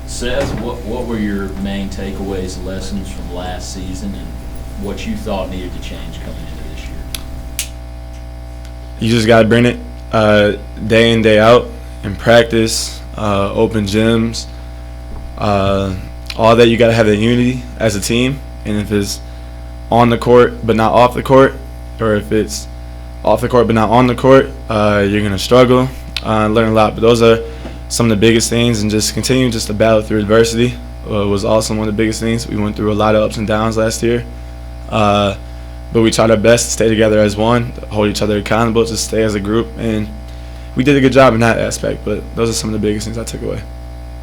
Seth, what were your main takeaways, lessons from last season, and what you thought needed to change coming into this year? You just got to bring it day in, day out in practice, open gyms, all that. You got to have that unity as a team. And if it's on the court but not off the court, or if it's off the court but not on the court, you're going to struggle, learn a lot. But those are some of the biggest things, and just continuing just to battle through adversity was also one of the biggest things. We went through a lot of ups and downs last year, but we tried our best to stay together as one, hold each other accountable, just stay as a group, and we did a good job in that aspect. But those are some of the biggest things I took away.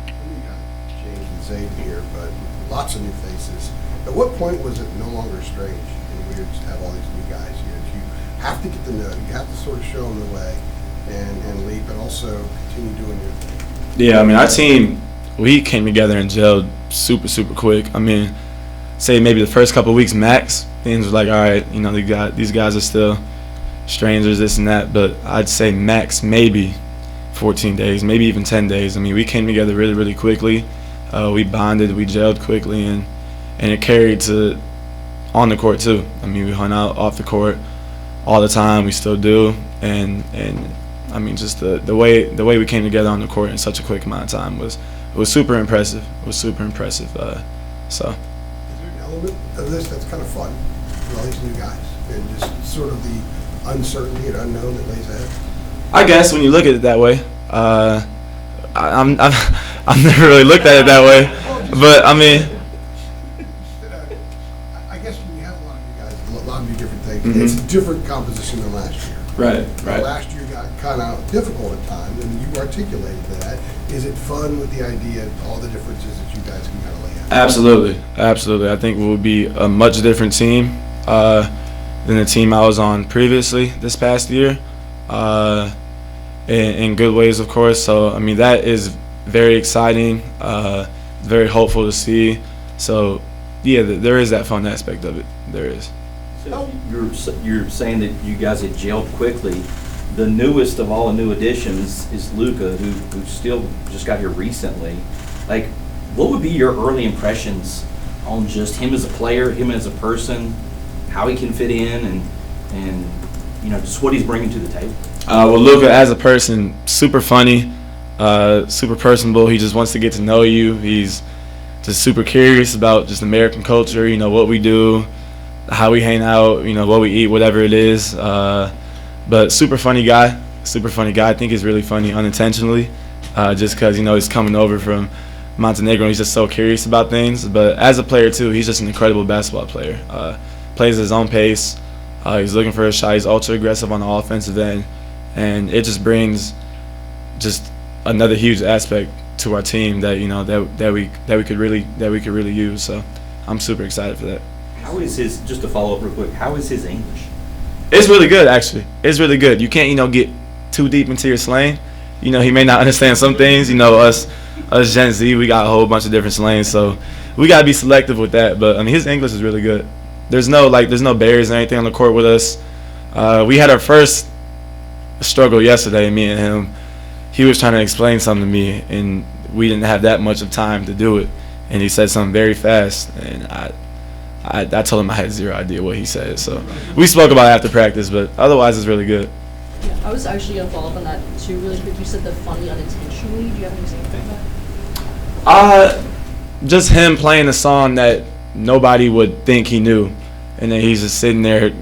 You got James and Zayd here, but lots of new faces. At what point was it no longer strange and weird to have all these new guys here? You have to get to know, you have to sort of show them the way and lead, but also continue doing your thing. Yeah, I mean, our team, we came together and gelled super, super quick. I mean, say maybe the first couple of weeks max, things were like, all right, you know, these guys are still strangers, this and that. But I'd say max maybe 14 days, maybe even 10 days. I mean, we came together really, really quickly. We bonded, we gelled quickly, and it carried to on the court too. I mean, we hung out off the court all the time. We still do, and I mean, just the way we came together on the court in such a quick amount of time was super impressive. It was super impressive. So. Is there an element of this that's kind of fun for all these new guys, and just sort of the uncertainty and unknown that lays ahead? I guess when you look at it that way, I've never really looked at it that way, but I mean. I guess when you have a lot of new guys, a lot of new different things, it's a different composition than last year. Right. Last year got kind of difficult at times, and you articulated that. Is it fun with the idea of all the differences that you guys can kind of lay out? Absolutely. I think we'll be a much different team than the team I was on previously this past year, in good ways, of course. So, I mean, that is very exciting, very hopeful to see. So, yeah, there is that fun aspect of it. There is. So you're saying that you guys had gelled quickly. The newest of all the new additions is Luka, who still just got here recently. Like, what would be your early impressions on just him as a player, him as a person, how he can fit in, and you know, just what he's bringing to the table? Well, Luka as a person, super funny, super personable. He just wants to get to know you. He's just super curious about just American culture, you know, what we do, how we hang out, you know, what we eat, whatever it is. But super funny guy. I think he's really funny unintentionally, just because, you know, he's coming over from Montenegro and he's just so curious about things. But as a player too, he's just an incredible basketball player. Plays at his own pace. He's looking for a shot. He's ultra aggressive on the offensive end, and it just brings just another huge aspect to our team that, you know, that we could really use. So I'm super excited for that. How is his, just to follow up real quick, how is his English? It's really good, actually. It's really good. You can't, you know, get too deep into your slang. You know, he may not understand some things. You know, us Gen Z, we got a whole bunch of different slangs, so we gotta be selective with that. But I mean, his English is really good. There's no barriers or anything on the court with us. We had our first struggle yesterday, me and him. He was trying to explain something to me, and we didn't have that much of time to do it. And he said something very fast, and I told him I had zero idea what he said. So we spoke about it after practice, but otherwise it's really good. Yeah, I was actually going to follow up on that too really quick. You said the funny unintentionally. Do you have an example of that? Just him playing a song that nobody would think he knew, and then he's just sitting there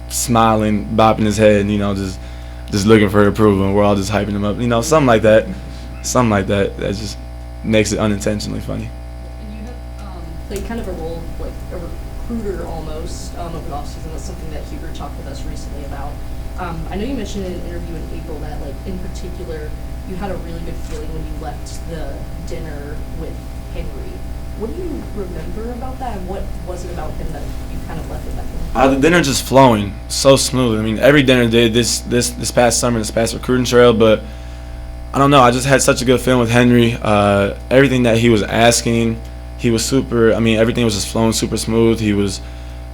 smiling, bopping his head, and, you know, just looking for approval, and we're all just hyping him up. You know, something like that. That just makes it unintentionally funny. And you have played kind of a role, like a recruiter almost, over the offseason. That's something that Huber talked with us recently about. I know you mentioned in an interview in April that, like, in particular, you had a really good feeling when you left the dinner with Henry. What do you remember about that, and what was it about him that you kind of left with that feeling? The dinner just flowing so smooth. I mean, every dinner did this past summer, this past recruiting trail, but I don't know. I just had such a good feeling with Henry. Everything that he was asking, he was super. I mean, everything was just flowing super smooth. He was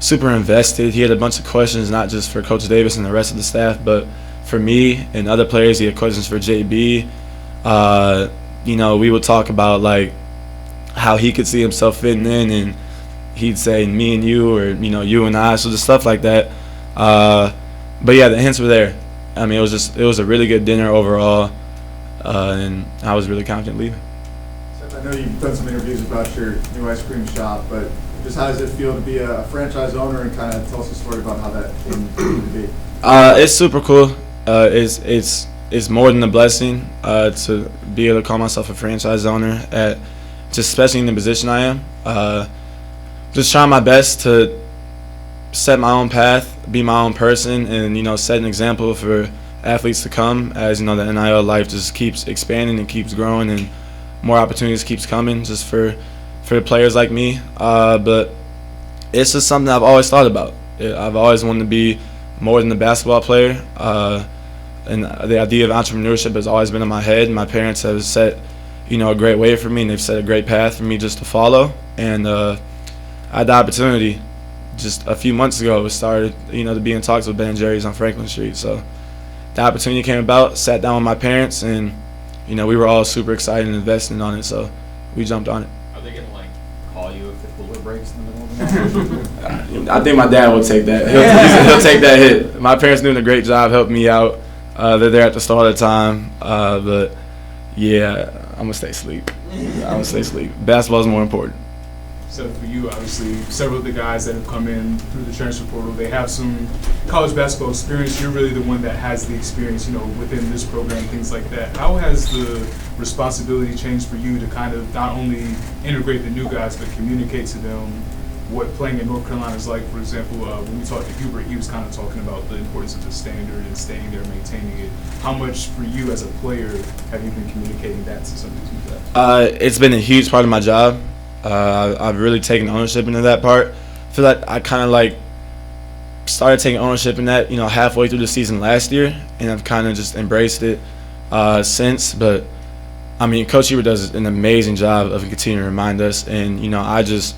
super invested. He had a bunch of questions, not just for Coach Davis and the rest of the staff, but for me and other players. He had questions for JB. we would talk about like how he could see himself fitting in, and he'd say me and you, or you and I, so just stuff like that. But yeah, the hints were there. I mean, it was a really good dinner overall, and I was really confident leaving. Seth, I know you've done some interviews about your new ice cream shop, but just how does it feel to be a franchise owner, and kind of tell us a story about how that came to be? It's super cool. It's more than a blessing to be able to call myself a franchise owner, just especially in the position I am. Just trying my best to set my own path, be my own person, and set an example for athletes to come as the NIL life just keeps expanding and keeps growing, and more opportunities keeps coming just for players like me. But it's just something I've always thought about. I've always wanted to be more than a basketball player, and the idea of entrepreneurship has always been in my head. My parents have set a great way for me, and they've set a great path for me just to follow. And I had the opportunity just a few months ago. It started to be in talks with Ben & Jerry's on Franklin Street. So the opportunity came about, sat down with my parents, and we were all super excited and investing on it, so we jumped on it. Are they going to call you if the cooler breaks in the middle of the night? I think my dad will take that. He'll take that hit. My parents doing a great job helping me out. They're there at the start of the time, but yeah, I'm gonna stay asleep. Basketball's more important. So for you, obviously, several of the guys that have come in through the transfer portal, they have some college basketball experience. You're really the one that has the experience, within this program, things like that. How has the responsibility changed for you to kind of not only integrate the new guys, but communicate to them what playing in North Carolina is like? For example, when we talked to Hubert, he was kind of talking about the importance of the standard and staying there, maintaining it. How much for you as a player have you been communicating that to some of these new guys? It's been a huge part of my job. I've really taken ownership into that part. I feel like I kind of started taking ownership in that, halfway through the season last year, and I've kind of just embraced it since. But I mean, Coach Hubert does an amazing job of continuing to remind us, and I just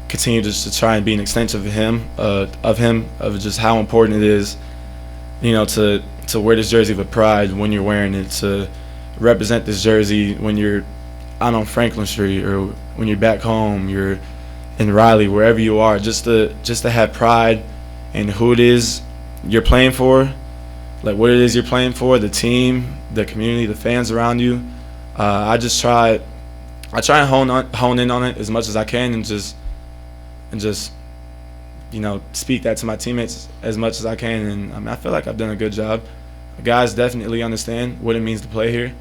continue just to try and be an extension of him, of just how important it is, to wear this jersey with pride when you're wearing it, to represent this jersey when you're out on Franklin Street, or when you're back home, you're in Raleigh, wherever you are, just to have pride in who it is you're playing for, like what it is you're playing for, the team, the community, the fans around you. I try and hone in on it as much as I can, and just speak that to my teammates as much as I can. And I mean, I feel like I've done a good job. The guys definitely understand what it means to play here.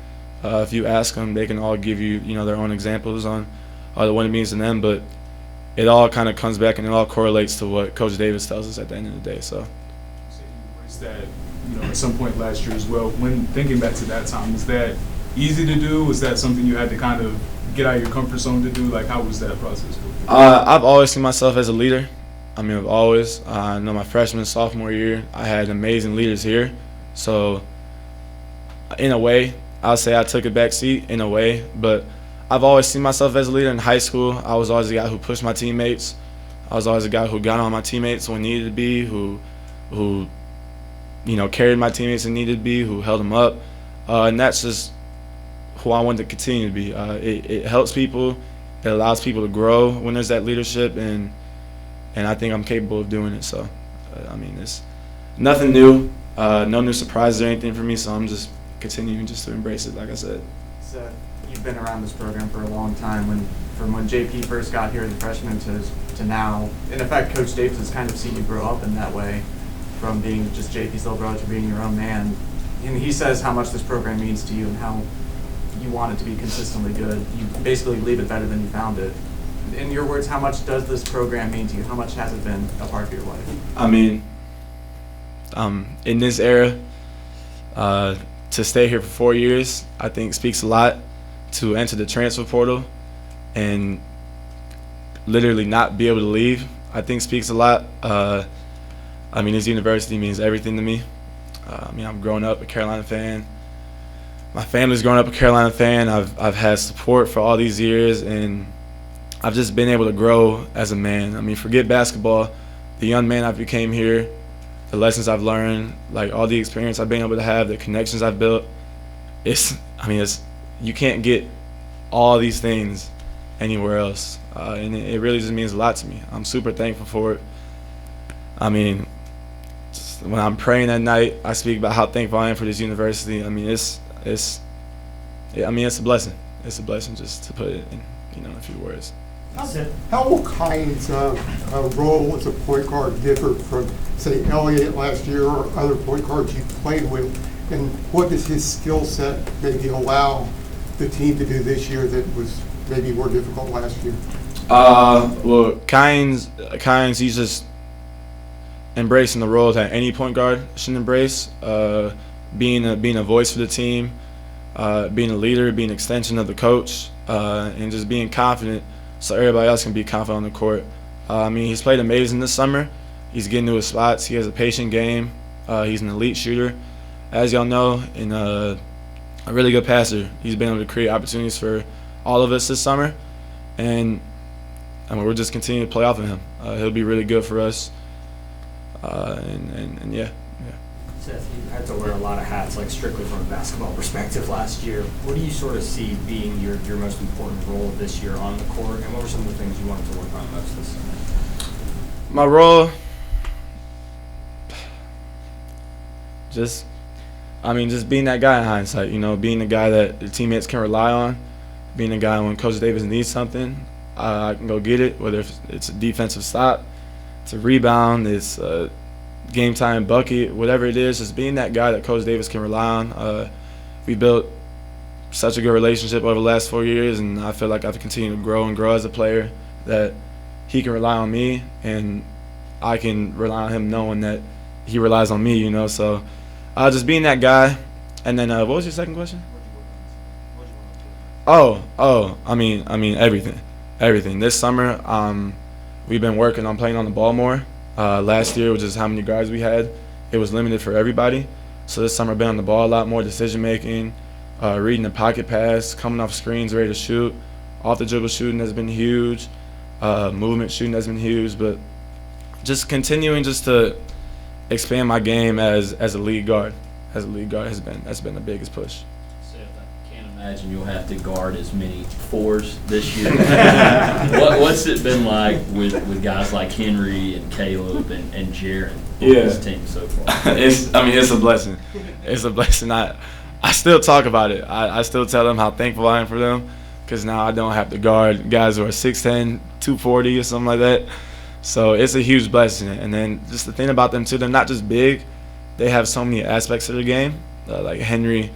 If you ask them, they can all give you their own examples on what it means to them. But it all kind of comes back, and it all correlates to what Coach Davis tells us at the end of the day. So you embraced that, at some point last year as well. When thinking back to that time, was that easy to do? Was that something you had to kind of get out of your comfort zone to do? Like, how was that process for you? I've always seen myself as a leader. I mean, I've always. I know my freshman, sophomore year, I had amazing leaders here. So in a way, I'll say I took a back seat in a way, but I've always seen myself as a leader. In high school, I was always the guy who pushed my teammates. I was always the guy who got on my teammates when needed to be, who carried my teammates when needed to be, who held them up. And that's just who I want to continue to be. It helps people. It allows people to grow when there's that leadership, and I think I'm capable of doing it. So, I mean, it's nothing new, no new surprises or anything for me, so I'm just continuing just to embrace it, like I said. Seth, you've been around this program for a long time, from when JP first got here as a freshman to now. In effect, Coach Davis has kind of seen you grow up in that way, from being just JP's little brother to being your own man. And he says how much this program means to you and how you want it to be consistently good. You basically leave it better than you found it. In your words, how much does this program mean to you? How much has it been a part of your life? I mean, in this era, to stay here for 4 years, I think speaks a lot. To enter the transfer portal and literally not be able to leave, I think speaks a lot. I mean, this university means everything to me. I mean, I'm growing up a Carolina fan. My family's grown up a Carolina fan. I've had support for all these years, and I've just been able to grow as a man. I mean, forget basketball. The young man I became here, the lessons I've learned, like all the experience I've been able to have, the connections I've built. You can't get all these things anywhere else. And it really just means a lot to me. I'm super thankful for it. I mean, just when I'm praying at night, I speak about how thankful I am for this university. I mean, it's a blessing. It's a blessing just to put it in, a few words. How will Kyan's role as a point guard differ from, say, Elliott last year or other point guards you played with? And what does his skill set maybe allow the team to do this year that was maybe more difficult last year? Well, Kyan's he's just embracing the role that any point guard should embrace. Being a voice for the team, being a leader, being an extension of the coach, and just being confident so everybody else can be confident on the court. I mean, he's played amazing this summer. He's getting to his spots. He has a patient game. He's an elite shooter, as y'all know, and a really good passer. He's been able to create opportunities for all of us this summer, and we're just continuing to play off of him. He'll be really good for us, and yeah. Seth, you had to wear a lot of hats, like strictly from a basketball perspective last year. What do you sort of see being your most important role this year on the court, and what were some of the things you wanted to work on most this summer? My role, just being that guy in hindsight, being the guy that the teammates can rely on, being the guy when Coach Davis needs something, I can go get it, whether it's a defensive stop, it's a rebound, it's a game time bucket, whatever it is, just being that guy that Coach Davis can rely on. We built such a good relationship over the last 4 years, and I feel like I've continued to grow as a player, that he can rely on me and I can rely on him knowing that he relies on me, So just being that guy. And then what was your second question? I mean everything. This summer, we've been working on playing on the ball more. Last year, which is how many guards we had, it was limited for everybody. So this summer, I've been on the ball a lot more, decision making, reading the pocket pass, coming off screens, ready to shoot. Off the dribble shooting has been huge. Movement shooting has been huge. But just continuing just to expand my game as a lead guard. That's been the biggest push. Seth, I can't imagine you'll have to guard as many fours this year. What's it been like with guys like Henry and Caleb and Jaron on this team so far? It's a blessing. It's a blessing. I still talk about it. I still tell them how thankful I am for them, because now I don't have to guard guys who are 6'10", 240 or something like that. So it's a huge blessing. And then just the thing about them too, they're not just big. They have so many aspects of the game. Like Henry,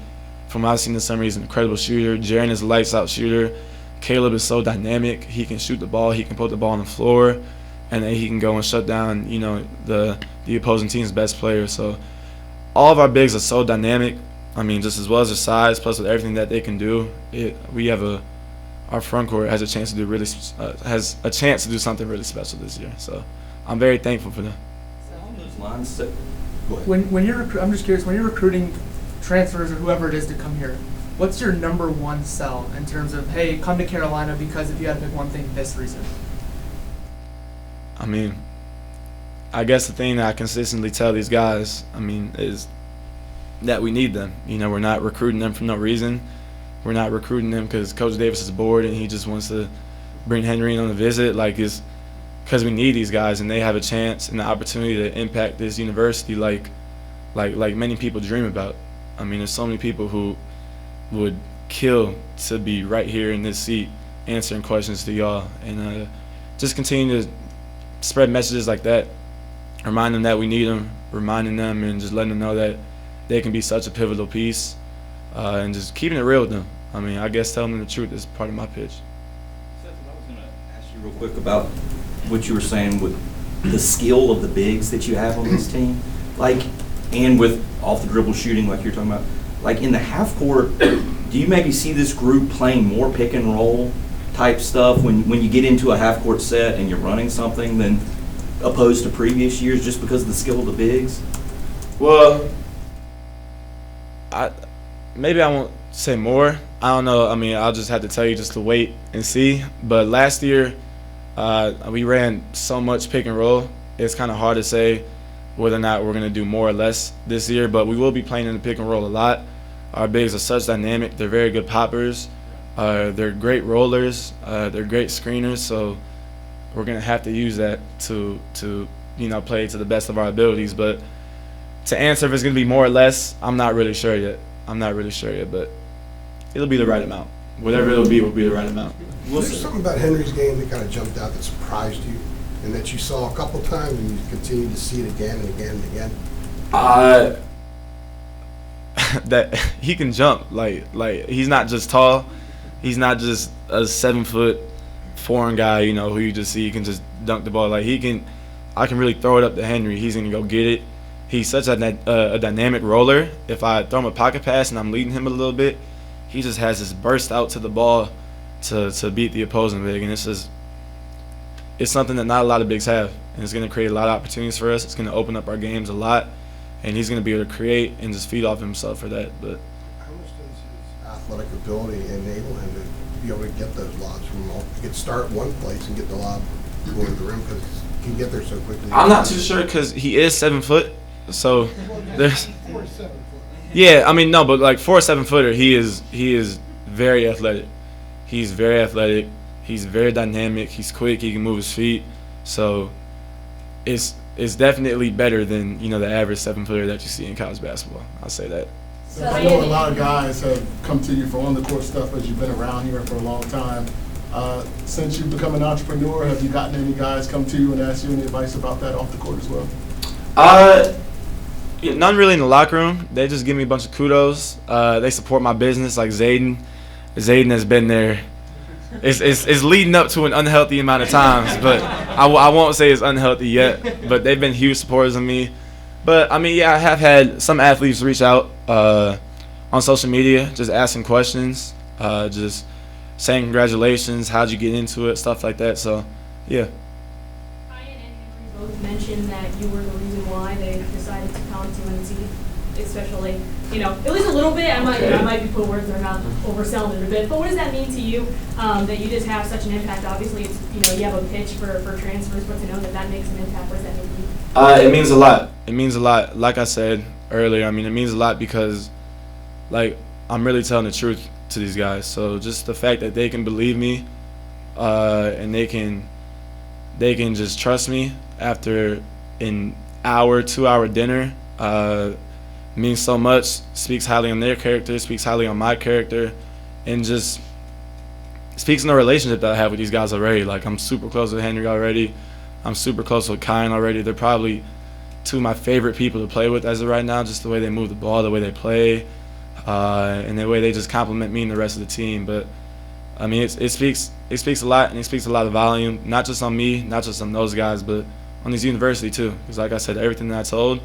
from what I've seen this summer, he's an incredible shooter. Jaron is a lights-out shooter. Caleb is so dynamic. He can shoot the ball. He can put the ball on the floor, and then he can go and shut down, the opposing team's best player. So all of our bigs are so dynamic. I mean, just as well as their size, plus with everything that they can do, our front court has a chance to do something really special this year. So I'm very thankful for them. Along those lines, go ahead. When you're I'm just curious, when you're recruiting transfers or whoever it is to come here, what's your number one sell in terms of, hey, come to Carolina because if you had to pick one thing, this reason? I mean, I guess the thing that I consistently tell these guys, is that we need them. We're not recruiting them for no reason. We're not recruiting them because Coach Davis is bored and he just wants to bring Henry in on a visit. It's because we need these guys and they have a chance and the opportunity to impact this university like many people dream about. There's so many people who would kill to be right here in this seat answering questions to y'all, and just continue to spread messages like that, remind them that we need them, reminding them and just letting them know that they can be such a pivotal piece, and just keeping it real with them. I guess telling them the truth is part of my pitch. Seth, I was going to ask you real quick about what you were saying with the skill of the bigs that you have on this team, and with off the dribble shooting, like you're talking about, in the half court. Do you maybe see this group playing more pick and roll type stuff when you get into a half court set and you're running something than opposed to previous years, just because of the skill of the bigs? Well, maybe I won't say more. I don't know. I'll just have to tell you just to wait and see. But last year, we ran so much pick and roll. It's kind of hard to say whether or not we're going to do more or less this year, but we will be playing in the pick and roll a lot. Our bigs are such dynamic. They're very good poppers. They're great rollers. They're great screeners. So we're gonna have to use that to play to the best of our abilities. But to answer if it's gonna be more or less, I'm not really sure yet. But it'll be the right amount. Whatever it'll be will be the right amount. There's something about Henry's game that kind of jumped out that surprised you, and that you saw a couple times, and you continue to see it again and again and again. That he can jump. Like he's not just tall. He's not just a 7-foot foreign guy, who you just see can just dunk the ball. Like I can really throw it up to Henry. He's gonna go get it. He's such a dynamic roller. If I throw him a pocket pass and I'm leading him a little bit, he just has this burst out to the ball to beat the opposing big, and it's something that not a lot of bigs have, and it's gonna create a lot of opportunities for us. It's gonna open up our games a lot, and he's gonna be able to create and just feed off himself for that. But how much does his athletic ability enable him to be able to get those lobs from all? He could start one place and get the lob going to the rim because he can get there so quickly. I'm not too sure because he is 7 foot, so there's 4 or 7 foot. yeah. I mean no, but like for a 7-footer, he is very athletic. He's very athletic. He's very dynamic. He's quick. He can move his feet. So it's definitely better than the average 7-footer that you see in college basketball. I'll say that. So I know a lot of guys have come to you for on-the-court stuff as you've been around here for a long time. Since you've become an entrepreneur, have you gotten any guys come to you and ask you any advice about that off the court as well? None really in the locker room. They just give me a bunch of kudos. They support my business, like Zayden. Zayden has been there. It's leading up to an unhealthy amount of times, but I won't say it's unhealthy yet. But they've been huge supporters of me. But I mean, yeah, I have had some athletes reach out on social media, just asking questions, just saying congratulations, how'd you get into it, stuff like that. So, yeah. I and Henry both mentioned that you were the reason why they decided to come to NC, especially, at least a little bit. I might be putting words in their mouth, overselling it a bit. But what does that mean to you that you just have such an impact? Obviously, it's, you have a pitch for transfers, but to know that makes an impact, what does that mean to you? It means a lot. It means a lot. Like I said earlier, I mean, it means a lot because, I'm really telling the truth to these guys. So just the fact that they can believe me, and they can just trust me after an hour, 2-hour dinner, means so much. Speaks highly on their character, speaks highly on my character, and just speaks on the relationship that I have with these guys already. Like, I'm super close with Henry already. I'm super close with Kyan already. They're probably two of my favorite people to play with as of right now, just the way they move the ball, the way they play, and the way they just compliment me and the rest of the team. But I mean, it speaks a lot, and it speaks a lot of volume, not just on me, not just on those guys, but on this university too. Because like I said, everything that I told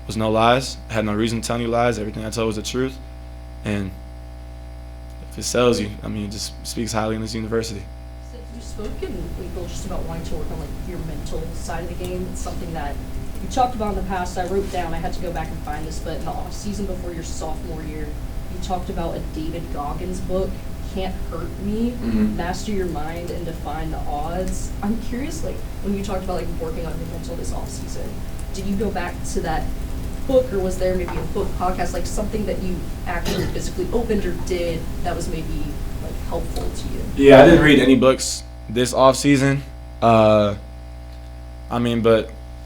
was no lies. I had no reason to tell any lies. Everything I told was the truth. And if it sells you, I mean, it just speaks highly in this university. So you spoke in April just about wanting to work on your mental side of the game. It's something that you talked about in the past. I wrote down, I had to go back and find this, but in the off season before your sophomore year, you talked about a David Goggins book, Can't Hurt Me, Master Your Mind and Define the Odds. I'm curious, when you talked about working on your mental this off season, did you go back to that book, or was there maybe a book, podcast, something that you actually physically opened or did that was maybe helpful to you? Yeah, I didn't read any books this off season. But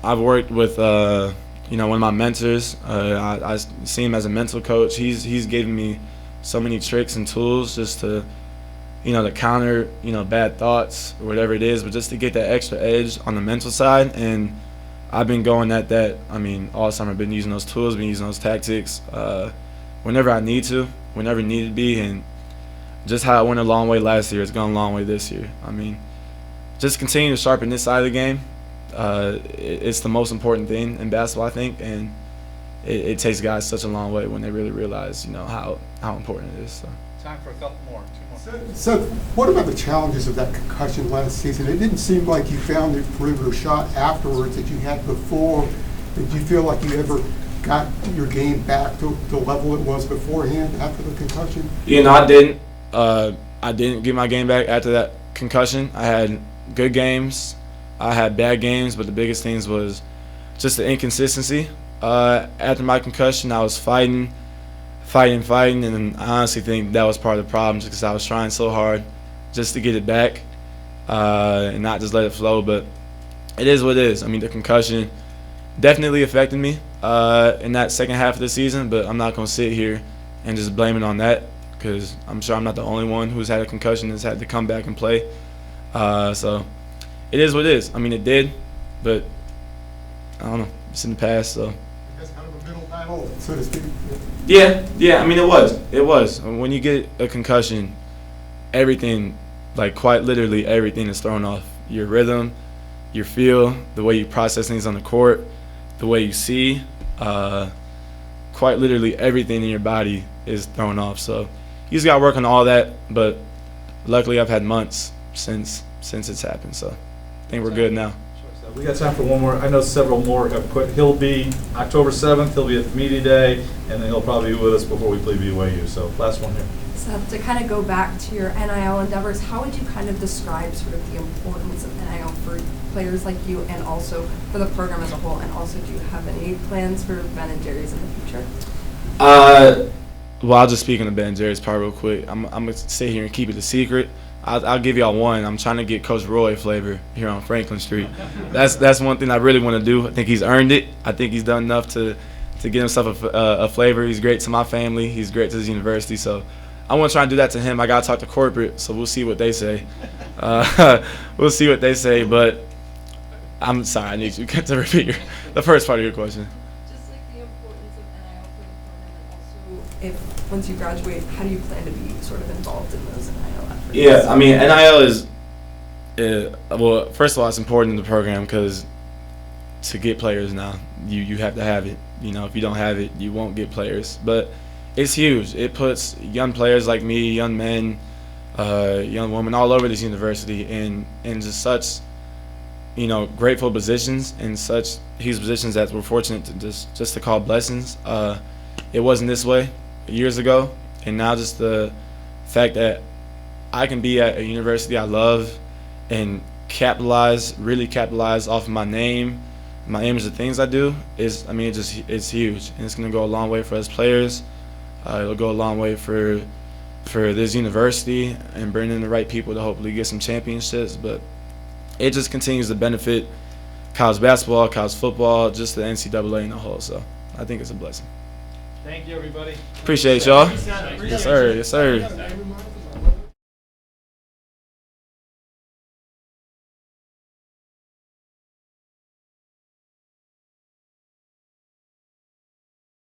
I've worked with one of my mentors. I see him as a mental coach. He's given me so many tricks and tools just to to counter bad thoughts or whatever it is, but just to get that extra edge on the mental side. And I've been going at that. I mean, all summer I've been using those tools, been using those tactics whenever I need to, whenever need to be. And just how it went a long way last year, it's gone a long way this year. I mean, just continue to sharpen this side of the game. It's the most important thing in basketball, I think, and it takes guys such a long way when they really realize, how important it is. So. Time for a couple more. 2 more. Seth, what about the challenges of that concussion last season? It didn't seem like you found the perimeter shot afterwards that you had before. Did you feel like you ever got your game back to the level it was beforehand after the concussion? I didn't. I didn't get my game back after that concussion. I had good games. I had bad games, but the biggest things was just the inconsistency. After my concussion, I was fighting fighting, and I honestly think that was part of the problem, just because I was trying so hard just to get it back and not just let it flow. But it is what it is. I mean, the concussion definitely affected me in that second half of the season, but I'm not going to sit here and just blame it on that, because I'm sure I'm not the only one who's had a concussion that's had to come back and play. So it is what it is. I mean, it did, but I don't know. It's in the past, so. That's kind of a middle battle, so to speak. Yeah. I mean, it was. When you get a concussion, everything, like quite literally everything, is thrown off. Your rhythm, your feel, the way you process things on the court, the way you see, quite literally everything in your body is thrown off. So you just got to work on all that. But luckily, I've had months since it's happened. So I think we're good now. We got time for one more. I know several more have put. He'll be October 7th. He'll be at the media day, and then he'll probably be with us before we play BYU. So last one here. Seth, to kind of go back to your NIL endeavors, how would you kind of describe sort of the importance of NIL for players like you and also for the program as a whole? And also, do you have any plans for Ben and Jerry's in the future? Well, I'll just speak on the Ben and Jerry's part real quick. I'm going to sit here and keep it a secret. I'll give y'all one. I'm trying to get Coach Roy a flavor here on Franklin Street. That's one thing I really want to do. I think he's earned it. I think he's done enough to get himself a flavor. He's great to my family. He's great to his university. So I want to try and do that to him. I got to talk to corporate, so we'll see what they say. We'll see what they say. But I'm sorry, I need you to repeat the first part of your question. Just like the importance of NIL for the program, and also if once you graduate, how do you plan to be sort of involved in those NIL efforts? Yeah, I mean, NIL is, well, first of all, it's important in the program because to get players now, you have to have it. You know, if you don't have it, you won't get players. But it's huge. It puts young players like me, young men, young women all over this university in just such, grateful positions, and such huge positions that we're fortunate to just to call blessings. It wasn't this way years ago, and now just the fact that I can be at a university I love and really capitalize off of my name, my image, the things I do it's huge, and it's going to go a long way for us players. It'll go a long way for this university and bring in the right people to hopefully get some championships. But it just continues to benefit college basketball, college football, just the NCAA in a whole. So I think it's a blessing. Thank you, everybody. Appreciate y'all. Yes, sir. Yes, sir.